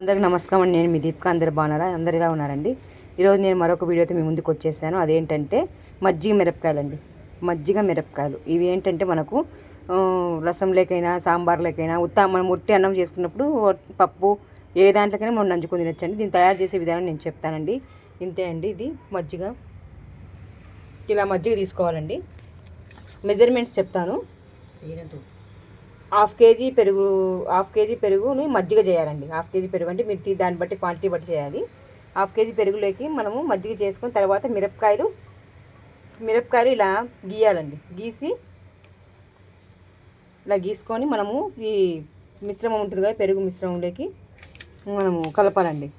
అందరికీ నమస్కారం అండి. నేను మీ దీపిక. అందరు బాగున్నారా? అందరు ఇలా ఉన్నారండి. ఈరోజు నేను మరొక వీడియోతో మీ ముందుకు వచ్చేసాను. అదేంటంటే మజ్జిగ మిరపకాయలు అండి. మజ్జిగ మిరపకాయలు ఇవి ఏంటంటే మనకు రసంలోకైనా సాంబార్లోకైనా మనం ఒట్టి అన్నం చేసుకున్నప్పుడు పప్పు ఏ దాంట్లోకైనా మనం నంచుకొని తినచ్చండి. దీన్ని తయారు చేసే విధానం నేను చెప్తానండి. ఇంతే అండి. ఇది మజ్జిగ. ఇలా మజ్జిగ తీసుకోవాలండి. మెజర్మెంట్స్ చెప్తాను. హాఫ్ కేజీ పెరుగుని మజ్జిగ చేయాలండి. హాఫ్ కేజీ పెరుగు అంటే మీరు దాన్ని బట్టి క్వాంటిటీ బట్టి చేయాలి. హాఫ్ కేజీ పెరుగులోకి మనము మజ్జిగ చేసుకుని తర్వాత మిరపకాయలు ఇలా గీయాలండి. గీసి ఇలా గీసుకొని మనము ఈ మిశ్రమం ఉంటుంది కదా, పెరుగు మిశ్రమంలోకి మనము కలపాలండి.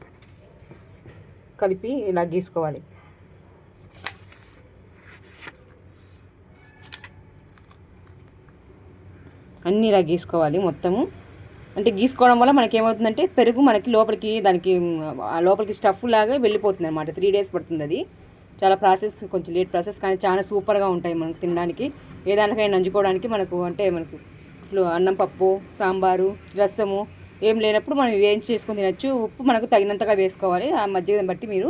కలిపి ఇలా గీసుకోవాలి. అన్నీ ఇలా గీసుకోవాలి మొత్తము. అంటే గీసుకోవడం వల్ల మనకి ఏమవుతుందంటే పెరుగు మనకి లోపలికి స్టఫ్ లాగా వెళ్ళిపోతుంది అనమాట. 3 days పడుతుంది. అది చాలా ప్రాసెస్, కొంచెం లేట్ ప్రాసెస్, కానీ చాలా సూపర్గా ఉంటాయి మనకు తినడానికి. ఏ దానికైనా నంచుకోవడానికి మనకు అన్నం, పప్పు, సాంబారు, రసము ఏం లేనప్పుడు మనం వేయించి చేసుకొని తినచ్చు. ఉప్పు మనకు తగినంతగా వేసుకోవాలి. ఆ మజ్జిగని బట్టి మీరు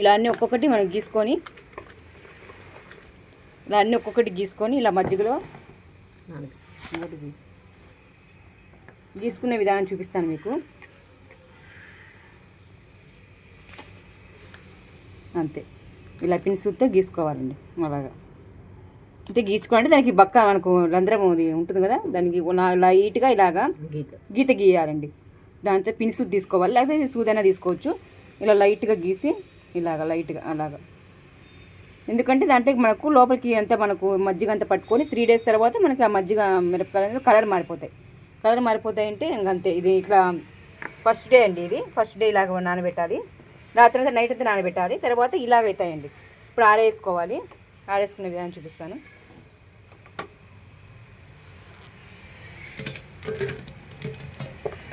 ఇలా అన్నీ ఒక్కొక్కటి మనం గీసుకొని ఇలా మజ్జిగలో గీసుకునే విధానం చూపిస్తాను మీకు. అంతే, ఇలా పిన్సుతో గీసుకోవాలండి. అలాగా అంటే గీసుకోవాలంటే దానికి మనకు రంధ్రం ఉంటుంది కదా, దానికి లైట్గా ఇలాగా గీత గీయాలండి. దాంతో పిన్సు తీసుకోవాలి, లేకపోతే సూదైనా తీసుకోవచ్చు. ఇలా లైట్గా గీసి లైట్గా అలాగా. ఎందుకంటే దాంట్లో మనకు లోపలికి అంతా మనకు మజ్జిగ అంతా పట్టుకొని 3 days తర్వాత మనకి ఆ మజ్జిగ మిరపకాయలు కలర్ మారిపోతాయి అంటే ఇంకంతే. ఇది ఇట్లా ఫస్ట్ డే అండి. ఇది ఫస్ట్ డే ఇలాగ నానబెట్టాలి. రాత్రి అంతా నైట్ అంతా నానబెట్టాలి. తర్వాత ఇలాగైతాయండి. ఇప్పుడు ఆరేసుకోవాలి. ఆరేసుకునే విధానం చూపిస్తాను.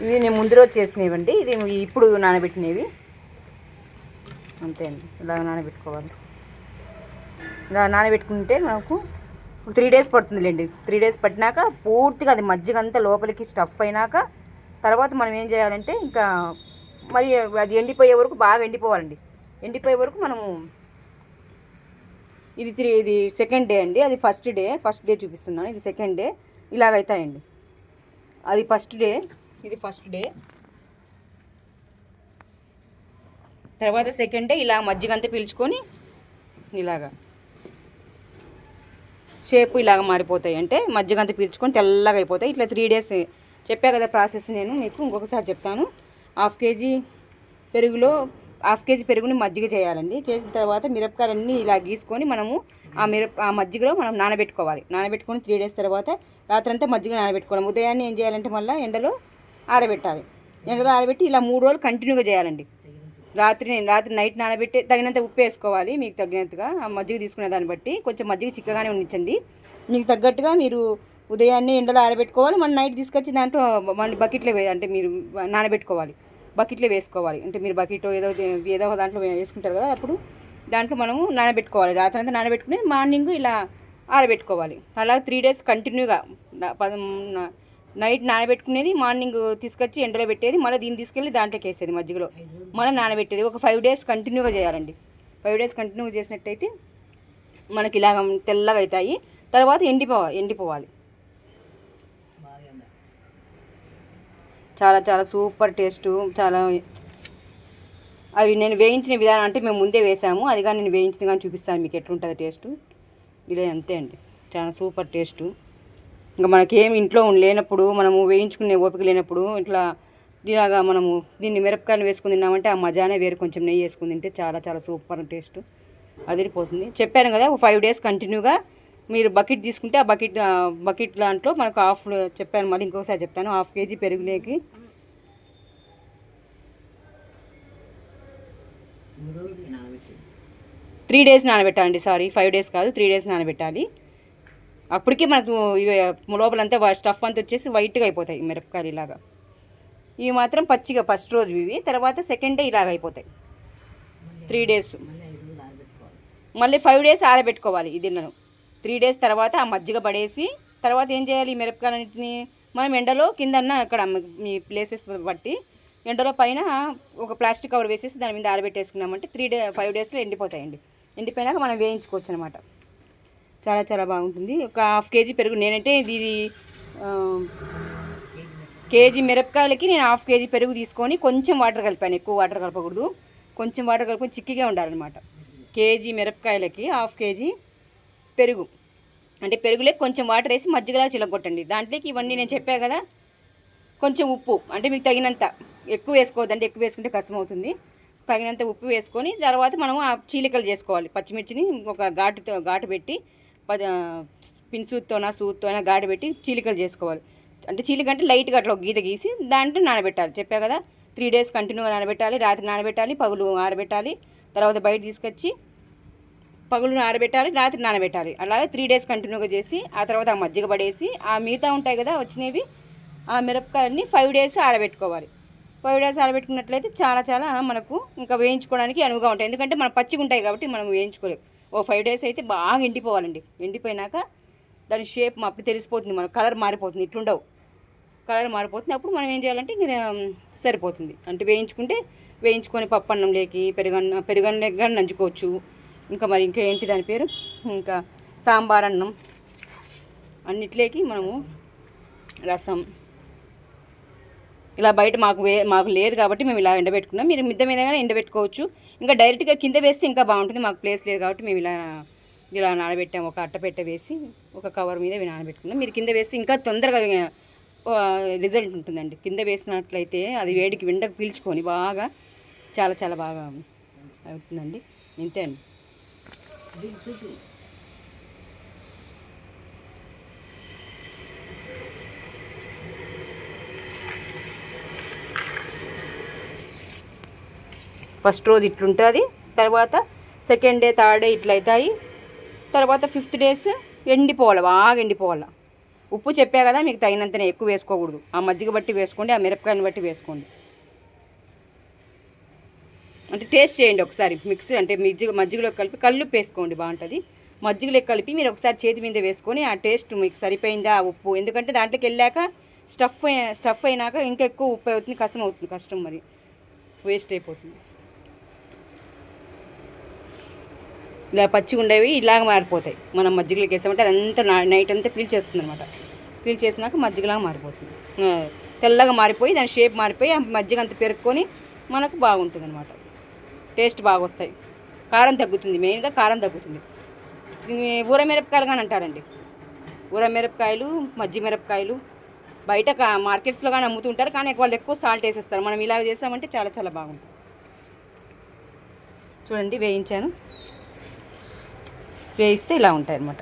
ఇవి నేను ముందు రోజు చేసినవండి. ఇది ఇప్పుడు నానబెట్టినవి. అంతే అండి. ఇలా నానబెట్టుకోవాలి. ఇలా నానబెట్టుకుంటే మనకు 3 days పడుతుందిలేండి. 3 days పట్టినాక పూర్తిగా అది మజ్జిగ అంతా లోపలికి స్టఫ్ అయినాక తర్వాత మనం ఏం చేయాలంటే ఇంకా మరి అది ఎండిపోయే వరకు బాగా ఎండిపోవాలండి. ఎండిపోయే వరకు మనము ఇది సెకండ్ డే అండి. అది ఫస్ట్ డే చూపిస్తున్నాను. ఇది సెకండ్ డే. ఇలాగైతాయండి. అది ఫస్ట్ డే, ఇది ఫస్ట్ డే. తర్వాత సెకండ్ డే ఇలా మజ్జిగ అంతా పీల్చుకొని ఇలాగా షేపు ఇలాగ మారిపోతాయి. అంటే మజ్జిగ అంతా పీల్చుకొని తెల్లగా అయిపోతాయి. ఇట్లా 3 days చెప్పా కదా ప్రాసెస్. నేను మీకు ఇంకొకసారి చెప్తాను. హాఫ్ కేజీ పెరుగుని మజ్జిగ చేయాలండి. చేసిన తర్వాత మిరపకాయలన్నీ ఇలా గీసుకొని మనము ఆ మజ్జిగలో మనం నానబెట్టుకొని 3 days తర్వాత రాత్రంతా మజ్జిగ నానబెట్టుకోవాలి. ఉదయాన్నే ఏం చేయాలంటే మళ్ళీ ఎండలో ఆరబెట్టాలి. ఎండలో ఆరబెట్టి ఇలా 3 రోజులు కంటిన్యూగా చేయాలండి. రాత్రి నైట్ నానబెట్టి తగినంత ఉప్పు వేసుకోవాలి. మీకు తగినంతగా ఆ మజ్జిగ తీసుకునే దాన్ని బట్టి కొంచెం మజ్జిగ చిక్కగానే ఉండించండి. మీకు తగ్గట్టుగా మీరు ఉదయాన్నే ఎండలో ఆరబెట్టుకోవాలి. మన నైట్ తీసుకొచ్చి దాంట్లో మన బకెట్లో అంటే మీరు నానబెట్టుకోవాలి. బకెట్లో వేసుకోవాలి. అంటే మీరు బకెట్ ఏదో దాంట్లో వేసుకుంటారు కదా, అప్పుడు దాంట్లో మనము నానబెట్టుకోవాలి. రాత్రి అంతా నానబెట్టుకుని మార్నింగ్ ఇలా ఆరబెట్టుకోవాలి. అలా 3 days కంటిన్యూగా నైట్ నానబెట్టుకునేది, మార్నింగ్ తీసుకొచ్చి ఎండలో పెట్టేది, మళ్ళీ దీన్ని తీసుకెళ్ళి దాంట్లోకి వేసేది మజ్జిగలో, మళ్ళీ నానబెట్టేది. ఒక 5 days కంటిన్యూగా చేయాలండి. 5 days కంటిన్యూగా చేసినట్టయితే మనకి ఇలాగ తెల్లగా అవుతాయి. తర్వాత ఎండిపోవాలి. చాలా చాలా సూపర్ టేస్ట్. చాలా అవి నేను వేయించిన విధానం అంటే మేము ముందే వేసాము. అది కానీ నేను వేయించిన కానీ చూపిస్తాను మీకు ఎట్లుంటుంది టేస్ట్. ఇదే అంతే అండి. చాలా సూపర్ టేస్టు. ఇంకా మనకేమి ఇంట్లో లేనప్పుడు, మనము వేయించుకునే ఓపిక లేనప్పుడు ఇలాగా మనము దీన్ని మిరపకాయలు వేసుకుని తిన్నామంటే ఆ మజానే వేరు. కొంచెం నెయ్యి వేసుకుని తింటే చాలా చాలా సూపర్ టేస్ట్ అదిరిపోతుంది. చెప్పాను కదా, 5 days కంటిన్యూగా మీరు బకెట్ తీసుకుంటే ఆ బకెట్ దాంట్లో మనకు చెప్పాను, మళ్ళీ ఇంకొకసారి చెప్తాను. హాఫ్ కేజీ పెరుగులోకి 3 days నానబెట్టాలండి. సారీ, 5 days కాదు, 3 days నానబెట్టాలి. అప్పటికే మనకు ఇవి లోపలంతా స్టఫ్ అంతా వచ్చేసి వైట్గా అయిపోతాయి మిరపకాయలు. ఇలాగా ఇవి మాత్రం పచ్చిగా ఫస్ట్ రోజు ఇవి. తర్వాత సెకండ్ డే ఇలాగ అయిపోతాయి. 3 days మళ్ళీ 5 days ఆరబెట్టుకోవాలి. ఇది 3 days తర్వాత ఆ మజ్జిగ పడేసి తర్వాత ఏం చేయాలి, మిరపకాయలన్నింటినీ మనం ఎండలో కిందన్న అక్కడ మీ ప్లేసెస్ బట్టి ఎండలో పైన ఒక ప్లాస్టిక్ కవర్ వేసేసి దాని మీద ఆరబెట్టేసుకున్నామంటే 5 డేస్లో ఎండిపోతాయండి. ఎండిపోయినాక మనం వేయించుకోవచ్చు అనమాట. చాలా చాలా బాగుంటుంది. ఒక హాఫ్ కేజీ పెరుగు, నేనంటే ఇది కేజీ మిరపకాయలకి నేను హాఫ్ కేజీ పెరుగు తీసుకొని కొంచెం వాటర్ కలిపాను. ఎక్కువ వాటర్ కలపకూడదు, కొంచెం వాటర్ కలుపుకొని చిక్కిగా ఉండాలన్నమాట. కేజీ మిరపకాయలకి హాఫ్ కేజీ పెరుగు, అంటే పెరుగులే కొంచెం వాటర్ వేసి మజ్జిగలా చిలగొట్టండి. దాంట్లోకి ఇవన్నీ నేను చెప్పాను కదా, కొంచెం ఉప్పు, అంటే మీకు తగినంత, ఎక్కువ వేసుకోవద్దండి, ఎక్కువ వేసుకుంటే కష్టం అవుతుంది. తగినంత ఉప్పు వేసుకొని తర్వాత మనం ఆ చీలికలు చేసుకోవాలి. పచ్చిమిర్చిని ఒక ఘాటు పెట్టి సూత్తోనా ఘాటు పెట్టి చీలికలు చేసుకోవాలి. అంటే చీలిక అంటే లైట్గా అట్లా గీత గీసి దాంట్లో నానబెట్టాలి. చెప్పా కదా 3 డేస్ కంటిన్యూగా నానబెట్టాలి. రాత్రి నానబెట్టాలి, పగులు ఆరబెట్టాలి. తర్వాత బయట తీసుకొచ్చి పగులు ఆరబెట్టాలి, రాత్రి నానబెట్టాలి. అలాగే 3 డేస్ కంటిన్యూగా చేసి ఆ తర్వాత ఆ మజ్జిగ పడేసి ఆ మిగతా ఉంటాయి కదా వచ్చినవి, ఆ మిరపకాయలని 5 డేస్ ఆరబెట్టుకోవాలి. 5 డేస్ ఆరబెట్టుకున్నట్లయితే చాలా చాలా మనకు ఇంకా వేయించుకోవడానికి అనువుగా ఉంటాయి. ఎందుకంటే మనం పచ్చిగా ఉంటాయి కాబట్టి మనం వేయించుకోలేము. 5 డేస్ అయితే బాగా ఎండిపోవాలండి. ఎండిపోయినాక దాని షేప్ అప్పుడు తెలిసిపోతుంది, మన కలర్ మారిపోతుంది. ఇట్లుండవు, కలర్ మారిపోతుంది. అప్పుడు మనం ఏం చేయాలంటే సరిపోతుంది. అంటే వేయించుకొని పప్పు అన్నం లేకి పెరుగన్నం కానీ నంచుకోవచ్చు. ఇంకా ఏంటి దాని పేరు, ఇంకా సాంబార్ అన్నం అన్నిట్లేకి మనము రసం ఇలా బయట మాకు లేదు కాబట్టి మేము ఇలా ఎండబెట్టుకున్నాం. మీరు మిద్ద మీద కానీ ఎండబెట్టుకోవచ్చు. ఇంకా డైరెక్ట్గా కింద వేస్తే ఇంకా బాగుంటుంది. మాకు ప్లేస్ లేదు కాబట్టి మేము ఇలా నానబెట్టాము. ఒక అట్టపెట్ట వేసి ఒక కవర్ మీద నానబెట్టుకున్నాం. మీరు కింద వేసి ఇంకా తొందరగా రిజల్ట్ ఉంటుందండి. కింద వేసినట్లయితే అది వేడికి వెండకు పీల్చుకొని బాగా చాలా చాలా బాగా అవుతుందండి. ఇంతే అండి. ఫస్ట్ రోజు ఇట్లుంటుంది, తర్వాత సెకండ్ డే థర్డ్ డే ఇట్లా అవుతాయి. తర్వాత 5th డేస్ ఎండిపోవాలి, బాగా ఎండిపోవాలి. ఉప్పు చెప్పా కదా, మీకు తగినంతనే, ఎక్కువ వేసుకోకూడదు. ఆ మజ్జిగ బట్టి వేసుకోండి, ఆ మిరపకాయని బట్టి వేసుకోండి. అంటే టేస్ట్ చేయండి ఒకసారి. మిక్స్ అంటే మజ్జిగలో కలిపి కల్లుప్పు వేసుకోండి, బాగుంటుంది. మజ్జిగలో కలిపి మీరు ఒకసారి చేతి మీద వేసుకొని ఆ టేస్ట్ మీకు సరిపోయిందా ఉప్పు, ఎందుకంటే దాంట్లోకి వెళ్ళాక స్టఫ్ అయినాక ఇంకా ఎక్కువ ఉప్పు అవుతుంది, కష్టం మరి వేస్ట్ అయిపోతుంది. ఇలా పచ్చిగా ఉండేవి ఇలాగ మారిపోతాయి. మనం మజ్జిగలోకి వేసామంటే అదంతా నైట్ అంతా పీల్చేస్తుంది అనమాట. పీల్చేసినాక మజ్జిగలాగా మారిపోతుంది, తెల్లగా మారిపోయి దాని షేప్ మారిపోయి ఆ మజ్జిగ అంతా పెరుక్కొని మనకు బాగుంటుంది అనమాట. టేస్ట్ బాగా వస్తాయి. కారం తగ్గుతుంది, మెయిన్గా కారం తగ్గుతుంది. ఊర మిరపకాయలు కానీ అంటారండి. ఊర మిరపకాయలు, మజ్జి మిరపకాయలు బయట మార్కెట్స్లో కానీ అమ్ముతుంటారు, కానీ వాళ్ళు ఎక్కువ సాల్ట్ వేసేస్తారు. మనం ఇలా చేసామంటే చాలా చాలా బాగుంటుంది. చూడండి, వేయించాను, వేయిస్తే ఇలా ఉంటాయి అన్నమాట.